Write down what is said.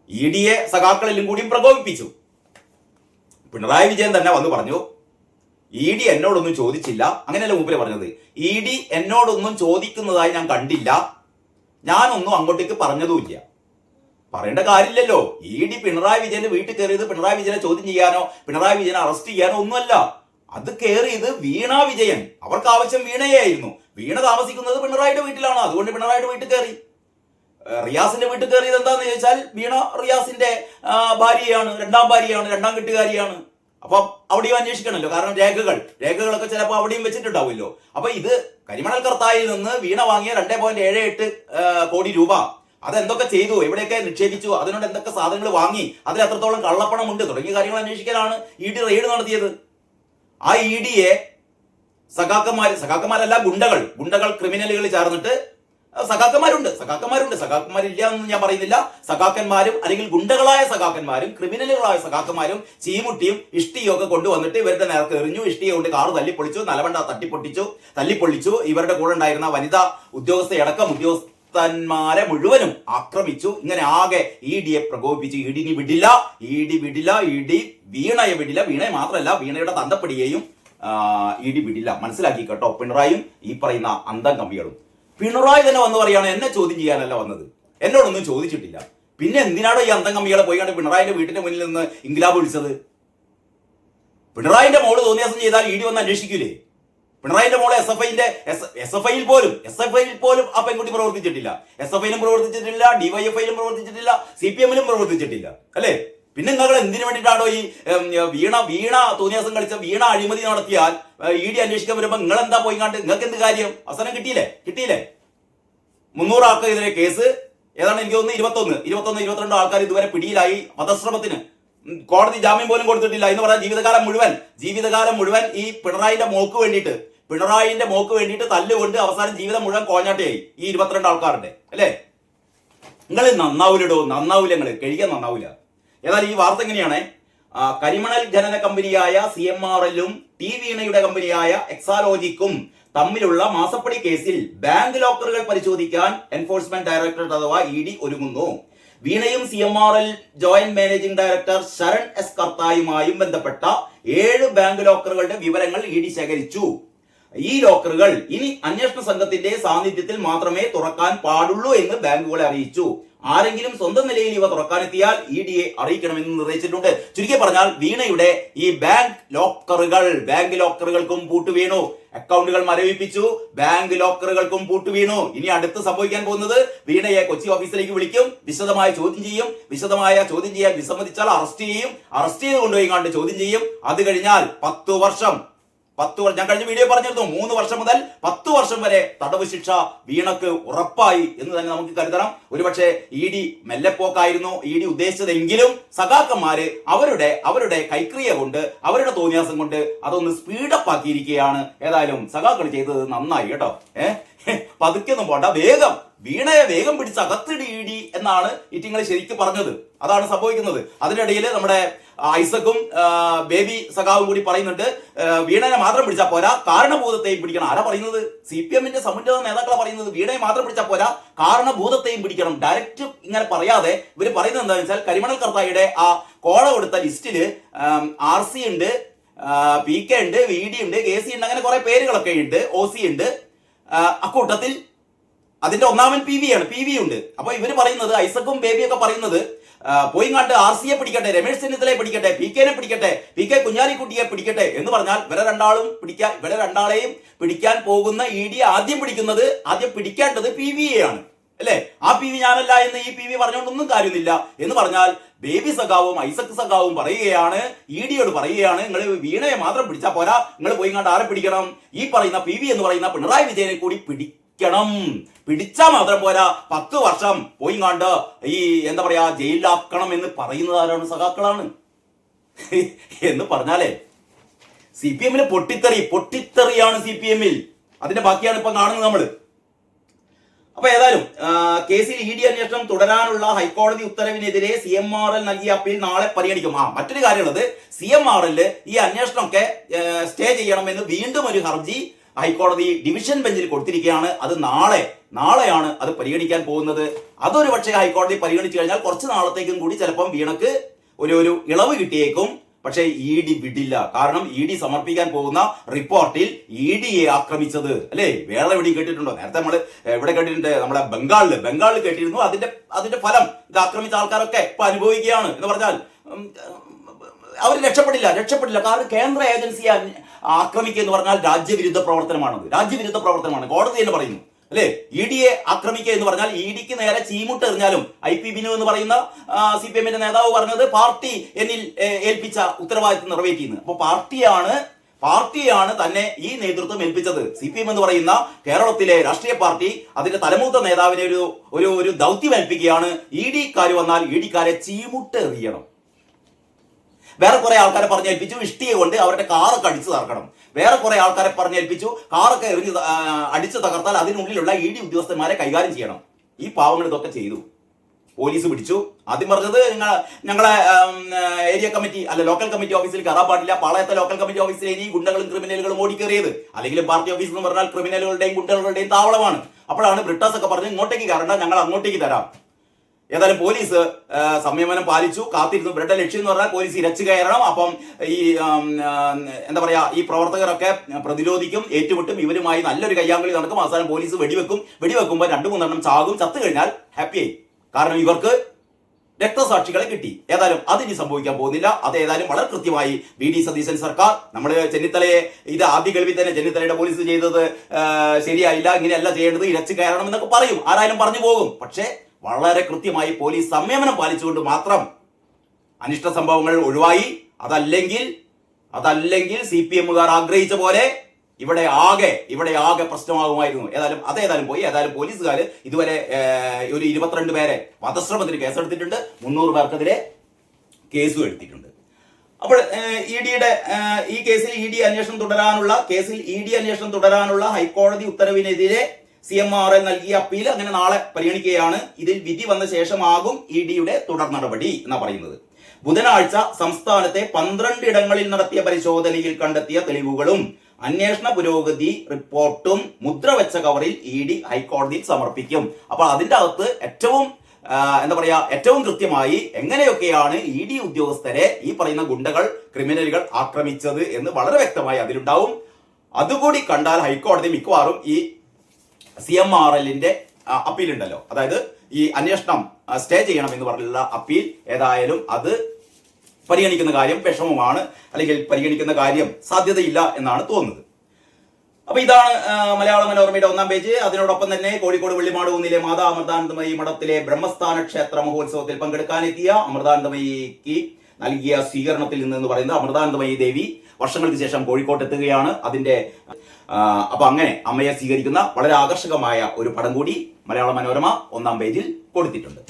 ED സഖാക്കളെല്ലാം കൂടിയും പ്രകോപിപ്പിച്ചു. പിണറായി വിജയൻ തന്നെ വന്ന് പറഞ്ഞു, ED എന്നോടൊന്നും ചോദിച്ചില്ല. അങ്ങനെയല്ല മൂപ്പര് പറഞ്ഞത്. ED എന്നോടൊന്നും ചോദിക്കുന്നതായി ഞാൻ കണ്ടില്ല, ഞാനൊന്നും അങ്ങോട്ടേക്ക് പറഞ്ഞതുമില്ല. പറയേണ്ട കാര്യമില്ലല്ലോ. ED പിണറായി വിജയന്റെ വീട്ടിൽ കയറിയത് പിണറായി വിജയനെ ചോദ്യം ചെയ്യാനോ പിണറായി വിജയനെ അറസ്റ്റ് ചെയ്യാനോ ഒന്നുമല്ല. അത് കയറിയത് വീണ വിജയൻ. അവർക്ക് ആവശ്യം വീണയായിരുന്നു. വീണ താമസിക്കുന്നത് പിണറായിയുടെ വീട്ടിലാണ്. അതുകൊണ്ട് പിണറായിയുടെ വീട്ടിൽ കയറി. റിയാസിന്റെ വീട്ടിൽ കയറിയത് എന്താന്ന് ചോദിച്ചാൽ വീണ റിയാസിന്റെ ഭാര്യയാണ്, രണ്ടാം ഭാര്യയാണ്, രണ്ടാം കെട്ടുകാരിയാണ്. അപ്പം അവിടെയും അന്വേഷിക്കണമല്ലോ. കാരണം രേഖകളൊക്കെ ചിലപ്പോൾ അവിടെയും വെച്ചിട്ടുണ്ടാവുമല്ലോ. അപ്പൊ ഇത് കരിമണൽ കർത്തായിൽ നിന്ന് വീണ വാങ്ങിയ 2.78 കോടി രൂപ അതെന്തൊക്കെ ചെയ്തു, എവിടെയൊക്കെ നിക്ഷേപിച്ചു, അതിനോട് എന്തൊക്കെ സാധനങ്ങൾ വാങ്ങി, അതിൽ എത്രത്തോളം കള്ളപ്പണമുണ്ട് തുടങ്ങിയ കാര്യങ്ങൾ അന്വേഷിക്കാനാണ് ED റെയ്ഡ് നടത്തിയത്. ആ ED സഖാക്കന്മാരല്ല, ഗുണ്ടകൾ ക്രിമിനലുകൾ ചേർന്നിട്ട് സഖാക്കന്മാരില്ല എന്ന് ഞാൻ പറയുന്നില്ല. സഖാക്കന്മാരും അല്ലെങ്കിൽ ഗുണ്ടകളായ സഖാക്കന്മാരും ക്രിമിനലുകളായ സഖാക്കന്മാരും ചീമുട്ടിയും ഇഷ്ടിയും ഒക്കെ കൊണ്ടുവന്നിട്ട് ഇവരുടെ നേർക്ക് എറിഞ്ഞു. ഇഷ്ടിയെ കൊണ്ട് കാറ് തല്ലിപ്പൊളിച്ചു, നിലവണ്ട തല്ലിപ്പൊള്ളിച്ചു. ഇവരുടെ കൂടെ ഉണ്ടായിരുന്ന വനിതാ ഉദ്യോഗസ്ഥന്മാരെ മുഴുവനും ആക്രമിച്ചു. ഇങ്ങനെ ആകെ ED പ്രകോപിപ്പിച്ചു. ED വിടില്ല. ED വീണയെ വിടില്ല. വീണയെ മാത്രമല്ല, വീണയുടെ തന്തപ്പടിയെയും ED വിടില്ല. മനസ്സിലാക്കി കേട്ടോ പിണറായിയും ഈ പറയുന്ന അന്തം കമ്പികളും. പിണറായി തന്നെ വന്ന് പറയാണ്, എന്നെ ചോദ്യം ചെയ്യാനല്ല വന്നത്, എന്നോടൊന്നും ചോദിച്ചിട്ടില്ല. പിന്നെ എന്തിനാണോ ഈ അന്തം കമ്പികളെ പോയി കണ്ട് പിണറായിന്റെ വീട്ടിന്റെ മുന്നിൽ നിന്ന് ഇൻക്ലാബ് വിളിച്ചത്? പിണറായിന്റെ മോള് തോന്നിയാസം ചെയ്താൽ ED വന്ന് അന്വേഷിക്കൂലേ? പിണറായിന്റെ മോളെ SFIയിൽ പോലും ആ പെൺകുട്ടി പ്രവർത്തിച്ചിട്ടില്ല. SFIയിലും പ്രവർത്തിച്ചിട്ടില്ല, DYFIയിലും പ്രവർത്തിച്ചിട്ടില്ല, CPMലും പ്രവർത്തിച്ചിട്ടില്ല. അല്ലേ? പിന്നെ നിങ്ങൾ എന്തിനു വേണ്ടിയിട്ടാണോ ഈ വീണ തോന്നിയാസം കളിച്ച വീണ അഴിമതി നടത്തിയാൽ ED അന്വേഷിക്കാൻ വരുമ്പോ നിങ്ങൾ എന്താ പോയി കണ്ട് നിങ്ങൾക്ക് എന്ത് കാര്യം? അവസാനം കിട്ടിയില്ലേ? 300 ആൾക്കെതിരെ കേസ്. ഏതാണ് എനിക്ക് തോന്നുന്നു 22 ആൾക്കാർ ഇതുവരെ പിടിയിലായി. വധശ്രമത്തിന് കോടതി ജാമ്യം പോലും കൊടുത്തിട്ടില്ല എന്ന് പറയാൻ ജീവിതകാലം മുഴുവൻ ഈ പിണറായിന്റെ മോക്ക് വേണ്ടിയിട്ട് തല്ലുകൊണ്ട് അവസാനം ജീവിതം മുഴുവൻ കോഞ്ഞാട്ടയായി ഈ 22 ആൾക്കാരുടെ. അല്ലേ? നിങ്ങൾ നന്നാവൂല, നിങ്ങൾ കഴിക്കാൻ നന്നാവൂല. ഏതായാലും ഈ വാർത്ത എങ്ങനെയാണ്? കരിമണൽ ഖനന കമ്പനിയായ CMRLും വീണയുടെ കമ്പനിയായ എക്സാലോജിക്കും തമ്മിലുള്ള മാസപ്പടി കേസിൽ ബാങ്ക് ലോക്കറുകൾ പരിശോധിക്കാൻ എൻഫോഴ്സ്മെന്റ് ഡയറക്ടറേറ്റ് അഥവാ ED ഒരുങ്ങുന്നു. വീണയും CMRL joint managing director Sharan S കർത്തായുമായും ബന്ധപ്പെട്ട 7 ബാങ്ക് ലോക്കറുകളുടെ വിവരങ്ങൾ ED ശേഖരിച്ചു. ഈ ലോക്കറുകൾ ഇനി അന്വേഷണ സംഘത്തിന്റെ സാന്നിധ്യത്തിൽ മാത്രമേ തുറക്കാൻ പാടുള്ളൂ എന്ന് ബാങ്കുകളെ അറിയിച്ചു. ആരെങ്കിലും സ്വന്തം നിലയിൽ ഇവ തുറക്കാനെത്തിയാൽ EDയെ അറിയിക്കണമെന്ന് നിർദ്ദേശിച്ചിട്ടുണ്ട്. ചുരുക്കി പറഞ്ഞാൽ വീണയുടെ ഈ ബാങ്ക് ലോക്കറുകൾക്കും പൂട്ട് വീണു. അക്കൗണ്ടുകൾ മരവിപ്പിച്ചു, ബാങ്ക് ലോക്കറുകൾക്കും പൂട്ട് വീണു. ഇനി അടുത്ത് സംഭവിക്കാൻ പോകുന്നത് വീണയെ കൊച്ചി ഓഫീസിലേക്ക് വിളിക്കും, വിശദമായ ചോദ്യം ചെയ്യാൻ വിസമ്മതിച്ചാൽ അറസ്റ്റ് ചെയ്ത് കൊണ്ടുപോയി കണ്ട് ചോദ്യം ചെയ്യും. അത് കഴിഞ്ഞാൽ 10 വർഷം ഞാൻ കഴിഞ്ഞ വീഡിയോ പറഞ്ഞിരുന്നു, 3 വർഷം മുതൽ 10 വർഷം വരെ തടവ് ശിക്ഷ വീണക്ക് ഉറപ്പായി എന്ന് തന്നെ നമുക്ക് കരുതണം. ഒരുപക്ഷെ ED മെല്ലെപ്പോക്കായിരുന്നു ED ഉദ്ദേശിച്ചതെങ്കിലും സഖാക്കന്മാര് അവരുടെ കൈക്രിയ കൊണ്ട്, അവരുടെ തോന്നിയാസം കൊണ്ട് അതൊന്ന് സ്പീഡപ്പ് ആക്കിയിരിക്കുകയാണ്. ഏതായാലും സഖാക്കൾ ചെയ്തത് നന്നായി കേട്ടോ. പതുക്കൊന്നും പോണ്ട, വീണയെ വേഗം പിടിച്ച് അകത്തിടി ED എന്നാണ് ഇറ്റിങ്ങൾ ശരിക്കും പറഞ്ഞത്. അതാണ് സംഭവിക്കുന്നത്. അതിനിടയിൽ നമ്മുടെ ഐസക്കും ബേബി സഖാവും കൂടി പറയുന്നുണ്ട്, വീണയെ മാത്രം പിടിച്ചാൽ പോരാ, കാരണഭൂതത്തെയും പിടിക്കണം. ആരാ പറയുന്നത്? CPMന്റെ സമുന്നത നേതാക്കളാണ് പറയുന്നത്. വീണയെ മാത്രം പിടിച്ചാൽ പോരാ, കാരണഭൂതത്തെയും പിടിക്കണം. ഡയറക്റ്റ് ഇങ്ങനെ പറയാതെ ഇവർ പറയുന്നത് എന്താണെന്ന് വെച്ചാൽ, കരിമണൽ കർത്തായുടെ ആ കോഴ കൊടുത്ത ലിസ്റ്റില് RC ഉണ്ട്, PK ഉണ്ട്, VD ഉണ്ട്, KC ഉണ്ട്, അങ്ങനെ കുറെ പേരുകളൊക്കെ ഉണ്ട്, OC ഉണ്ട്. അക്കൂട്ടത്തിൽ അതിന്റെ ഒന്നാമൻ PV ഉണ്ട്. അപ്പൊ ഇവര് പറയുന്നത്, ഐസക്കും ബേബിയൊക്കെ പറയുന്നത്, പോയി കണ്ട് RCയെ പിടിക്കട്ടെ, രമേശ് ചെന്നിത്തലയെ പിടിക്കട്ടെ, PKനെ പിടിക്കട്ടെ, PK കുഞ്ഞാലിക്കുട്ടിയെ പിടിക്കട്ടെ എന്ന് പറഞ്ഞാൽ ഇവരെ രണ്ടാളെയും പിടിക്കാൻ പോകുന്ന ED ആദ്യം പിടിക്കേണ്ടത് PVയെയാണ്. അല്ലെ? ആ PV ഞാനല്ല എന്ന് ഈ PV പറഞ്ഞുകൊണ്ടൊന്നും കാര്യമില്ല. എന്ന് പറഞ്ഞാൽ ബേബി സഖാവും ഐസക് സഖാവും EDയോട് പറയുകയാണ്, നിങ്ങൾ വീണയെ മാത്രം പിടിച്ചാൽ പോരാ, നിങ്ങൾ പോയി കണ്ട് ആരെ പിടിക്കണം? ഈ പറയുന്ന PV എന്ന് പറയുന്ന പിണറായി വിജയനെ കൂടി പിടിച്ചാൽ മാത്രം പോരാ, 10 വർഷം പോയി കണ്ട് ഈ എന്താ പറയാ ജയിലിലാക്കണം എന്ന് പറയുന്നത് ആരാണ്? സഖാക്കളാണ്. എന്ന് പറഞ്ഞാലേ CPMല് പൊട്ടിത്തെറിയാണ് CPMൽ. അതിന്റെ ബാക്കിയാണ് ഇപ്പൊ കാണുന്നത് നമ്മള്. അപ്പൊ ഏതായാലും കേസിൽ ED അന്വേഷണം തുടരാനുള്ള ഹൈക്കോടതി ഉത്തരവിനെതിരെ CMRL നൽകിയ അപ്പീൽ നാളെ പരിഗണിക്കും. മറ്റൊരു കാര്യമുള്ളത്, CMRL ഈ അന്വേഷണമൊക്കെ സ്റ്റേ ചെയ്യണമെന്ന് വീണ്ടും ഒരു ഹർജി ഹൈക്കോടതി ഡിവിഷൻ ബെഞ്ചിൽ കൊടുത്തിരിക്കുകയാണ്. അത് നാളെയാണ് അത് പരിഗണിക്കാൻ പോകുന്നത്. അതൊരു പക്ഷേ ഹൈക്കോടതി പരിഗണിച്ചു കഴിഞ്ഞാൽ കുറച്ച് നാളത്തേക്കും കൂടി ചിലപ്പം വീണക്ക് ഒരു ഇളവ് കിട്ടിയേക്കും. പക്ഷേ ഇ ഡി വിടില്ല. കാരണം ഇ ഡി സമർപ്പിക്കാൻ പോകുന്ന റിപ്പോർട്ടിൽ ഇ ഡിയെ ആക്രമിച്ചത് അല്ലേ വേറെ എവിടെയും കേട്ടിട്ടുണ്ടോ? നേരത്തെ നമ്മൾ എവിടെ കേട്ടിട്ടുണ്ട്? നമ്മളെ ബംഗാളിൽ കേട്ടിരുന്നു. അതിന്റെ ഫലം ഇത് ആക്രമിച്ച ആൾക്കാരൊക്കെ ഇപ്പൊ അനുഭവിക്കുകയാണ് എന്ന് പറഞ്ഞാൽ അവർ രക്ഷപ്പെടില്ല. കാരണം കേന്ദ്ര ഏജൻസിയെ ആക്രമിക്കുക എന്ന് പറഞ്ഞാൽ രാജ്യവിരുദ്ധ പ്രവർത്തനമാണ്. കോടതി തന്നെ പറയുന്നു അല്ലേ? ഇ ഡിയെ ആക്രമിക്കുക എന്ന് പറഞ്ഞാൽ ഇ ഡിക്ക് നേരെ ചീമുട്ട് എറിഞ്ഞാലും IP ബിനു എന്ന് പറയുന്ന CPM നേതാവ് പറഞ്ഞത് പാർട്ടി എന്നിൽ ഏൽപ്പിച്ച ഉത്തരവാദിത്വം നിറവേറ്റിയെന്ന്. അപ്പോൾ പാർട്ടിയാണ് തന്നെ ഈ നേതൃത്വം ഏൽപ്പിച്ചത്. CPM എന്ന് പറയുന്ന കേരളത്തിലെ രാഷ്ട്രീയ പാർട്ടി അതിന്റെ തലമൂത്ത നേതാവിനെ ഒരു ദൗത്യം ഏൽപ്പിക്കുകയാണ്. ഇ ഡിക്കാർ വന്നാൽ ഇ ഡിക്കാരെ ചീമുട്ട് എറിയണം. വേറെ കുറെ ആൾക്കാരെ പറഞ്ഞേൽപ്പിച്ചു ഇഷ്ടിക കൊണ്ട് അവരുടെ കാറൊക്കെ അടിച്ചു തകർക്കണം. വേറെ കുറെ ആൾക്കാരെ പറഞ്ഞേൽപ്പിച്ചു കാറൊക്കെ എറിഞ്ഞ് അടിച്ചു തകർത്താൽ അതിനുള്ളിലുള്ള ഇ ഡി ഉദ്യോഗസ്ഥന്മാരെ കൈകാര്യം ചെയ്യണം. ഈ പാവങ്ങൾ ഇതൊക്കെ ചെയ്തു. പോലീസ് പിടിച്ചു. ആദ്യം പറഞ്ഞത് ഞങ്ങളെ ഏരിയ കമ്മിറ്റി ലോക്കൽ കമ്മിറ്റി ഓഫീസിൽ കയറാൻ പാടില്ല. പാളയത്തെ ലോക്കൽ കമ്മിറ്റി ഓഫീസിൽ ഇനി ഗുണ്ടകളും ക്രിമിനലുകളും ഓടിക്കേറിയത്. അല്ലെങ്കിൽ പാർട്ടി ഓഫീസ് എന്ന് പറഞ്ഞാൽ ക്രിമിനലുകളുടെയും ഗുണ്ടകളുടെയും താവളമാണ്. അപ്പോഴാണ് ബ്രിട്ടാസ് ഒക്കെ പറഞ്ഞ് ഇങ്ങോട്ടേക്ക് കയറണ്ട, ഞങ്ങൾ അങ്ങോട്ടേക്ക് തരാം. ഏതായാലും പോലീസ് സംയമനം പാലിച്ചു, കാത്തിരുന്നു. ഇവരുടെ ലക്ഷ്യം എന്ന് പറഞ്ഞാൽ പോലീസ് ഇരച്ചു കയറണം. അപ്പം ഈ എന്താ പറയാ ഈ പ്രവർത്തകരൊക്കെ പ്രതിരോധിക്കും, ഏറ്റുമുട്ടും, ഇവരുമായി നല്ലൊരു കയ്യാങ്കളി നടക്കും. അവസാനം പോലീസ് വെടിവെക്കുമ്പോൾ 2-3 ചാകും. ചത്തു കഴിഞ്ഞാൽ ഹാപ്പിയായി. കാരണം ഇവർക്ക് രക്തസാക്ഷികളെ കിട്ടി. ഏതായാലും അതിനി സംഭവിക്കാൻ പോകുന്നില്ല. അത് ഏതായാലും വളരെ കൃത്യമായി VD സതീശൻ സർക്കാർ നമ്മൾ ചെന്നിത്തലയെ ഇത് ആദ്യ കേൾവി തന്നെ ചെന്നിത്തലയുടെ പോലീസ് ചെയ്തത് ശരിയായില്ല, ഇങ്ങനെയല്ല ചെയ്യേണ്ടത്, ഇരച്ചു കയറണം എന്നൊക്കെ പറയും. ആരായാലും പറഞ്ഞു പോകും. പക്ഷേ വളരെ കൃത്യമായി പോലീസ് സംയമനം പാലിച്ചുകൊണ്ട് മാത്രം അനിഷ്ട സംഭവങ്ങൾ ഒഴിവായി. അതല്ലെങ്കിൽ CPMകാർ ആഗ്രഹിച്ച പോലെ ഇവിടെ ആകെ പ്രശ്നമാകുമായിരുന്നു. ഏതായാലും പോയി. പോലീസുകാർ ഇതുവരെ ഒരു 22 പേരെ വധശ്രമത്തിന് കേസെടുത്തിട്ടുണ്ട്. 300 പേർക്കെതിരെ കേസും എടുത്തിട്ടുണ്ട്. അപ്പോൾ ഈ കേസിൽ ഇ ഡി അന്വേഷണം തുടരാനുള്ള ഹൈക്കോടതി ഉത്തരവിനെതിരെ CMRL നൽകിയ അപ്പീൽ അങ്ങനെ നാളെ പരിഗണിക്കുകയാണ്. ഇതിൽ വിധി വന്ന ശേഷമാകും ഇ ഡിയുടെ തുടർ നടപടി എന്നാണ് പറയുന്നത്. ബുധനാഴ്ച സംസ്ഥാനത്തെ 12 ഇടങ്ങളിൽ നടത്തിയ പരിശോധനയിൽ കണ്ടെത്തിയ തെളിവുകളും അന്വേഷണ പുരോഗതി റിപ്പോർട്ടും മുദ്രവെച്ച കവറിൽ ഇ ഡി ഹൈക്കോടതിയിൽ സമർപ്പിക്കും. അപ്പോൾ അതിന്റെ അകത്ത് ഏറ്റവും കൃത്യമായി എങ്ങനെയൊക്കെയാണ് ഇ ഡി ഉദ്യോഗസ്ഥരെ ഈ പറയുന്ന ഗുണ്ടകൾ ക്രിമിനലുകൾ ആക്രമിച്ചത് എന്ന് വളരെ വ്യക്തമായി അതിലുണ്ടാവും. അതുകൂടി കണ്ടാൽ ഹൈക്കോടതി മിക്കവാറും ഈ CMRLന്റെ അപ്പീൽ ഉണ്ടല്ലോ, അതായത് ഈ അന്വേഷണം സ്റ്റേ ചെയ്യണം എന്ന് പറഞ്ഞുള്ള അപ്പീൽ, ഏതായാലും അത് പരിഗണിക്കുന്ന കാര്യം വിഷമമാണ്. അല്ലെങ്കിൽ പരിഗണിക്കുന്ന കാര്യം സാധ്യതയില്ല എന്നാണ് തോന്നുന്നത്. അപ്പൊ ഇതാണ് മലയാള മനോരമയുടെ 1-ാം പേജ്. അതിനോടൊപ്പം തന്നെ കോഴിക്കോട് വെള്ളിമാട് കുന്നിലെ മാതാ അമൃതാനന്ദമയി മഠത്തിലെ ബ്രഹ്മസ്ഥാന ക്ഷേത്ര മഹോത്സവത്തിൽ പങ്കെടുക്കാനെത്തിയ അമൃതാനന്ദമയിക്ക് നൽകിയ സ്വീകരണത്തിൽ നിന്ന് പറയുന്നത് അമൃതാനന്ദമയി ദേവി വർഷങ്ങൾക്ക് ശേഷം കോഴിക്കോട്ട് എത്തുകയാണ്. അപ്പൊ അങ്ങനെ അമ്മയെ സ്വീകരിക്കുന്ന വളരെ ആകർഷകമായ ഒരു പടം കൂടി മലയാള മനോരമ 1-ാം പേജിൽ കൊടുത്തിട്ടുണ്ട്.